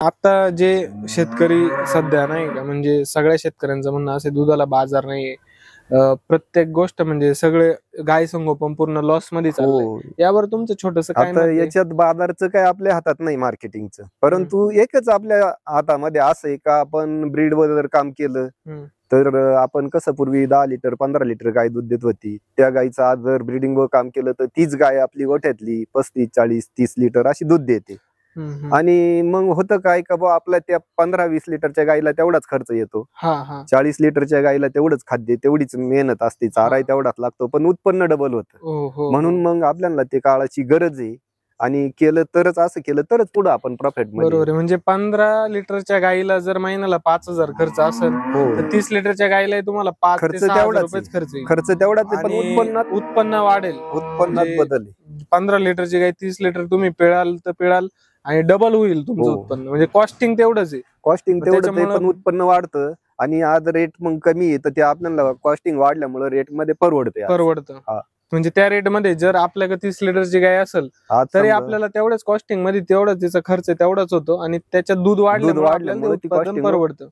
आता जे शेतकरी सध्या नाही का, म्हणजे सगळ्या शेतकऱ्यांचं म्हणणं असे दुधाला बाजार नाहीये. प्रत्येक गोष्ट म्हणजे सगळे गाय संगोपन पूर्ण लॉस मध्ये चाललंय. हो. यावर तुमचं छोटस काय मत आता आहे? याच्यात बाजारचं काय आपल्या हातात नाही मार्केटिंगचं, परंतु एकच आपल्या हातामध्ये असं आहे का आपण ब्रीड वर जर काम केलं तर आपण कसं पूर्वी 10 लिटर 15 लिटर गाय दूध देत होती, त्या गायचं आज जर ब्रीडिंग वर काम केलं तर तीच गाय आपली गोठ्यातली 35 40 30 लिटर अशी दूध देते. आणि मग होतं काय का बा आपला त्या 15-20 लिटरच्या गायीला तेवढाच खर्च येतो, 40 लिटरच्या गायीला तेवढंच खाद्य तेवढीच मेहनत असते, चाराही तेवढाच लागतो, पण उत्पन्न डबल होतं. म्हणून मग आपल्याला ते काळाची गरज आहे आणि केलं तरच, असं केलं तरच पुढे आपण प्रॉफिट मध्ये. बरोबर आहे. म्हणजे 15 लिटरच्या गाईला जर महिन्याला 5,000 खर्च असेल तर 30 लिटरच्या गाईला तुम्हाला 5 ते 6,000 रुपयेच खर्च येईल. खर्च तेवढाच आहे, पण आणि उत्पन्न वाढेल. उत्पन्नात बदल 15 लिटरची गाय 30 लिटर तुम्ही पिळाल तर पिळाल आणि डबल होईल तुमचं उत्पन्न. म्हणजे कॉस्टिंग तेवढंच आहे. कॉस्टिंग तेवढंच आहे, पण उत्पन्न वाढतं. आणि आज रेट मग कमी आहे तर ते आपल्याला कॉस्टिंग वाढल्यामुळे रेट मध्ये परवडतं. म्हणजे त्या रेट मध्ये जर आपल्याकडे 30 लिटरची गाय असेल तरी आपल्याला तेवढ्याच कॉस्टिंग मध्ये तेवढाच त्याचा खर्च तेवढाच होतो आणि त्याच्यात दूध वाढल्यामुळे आपल्याला ते उत्पादन परवडतं.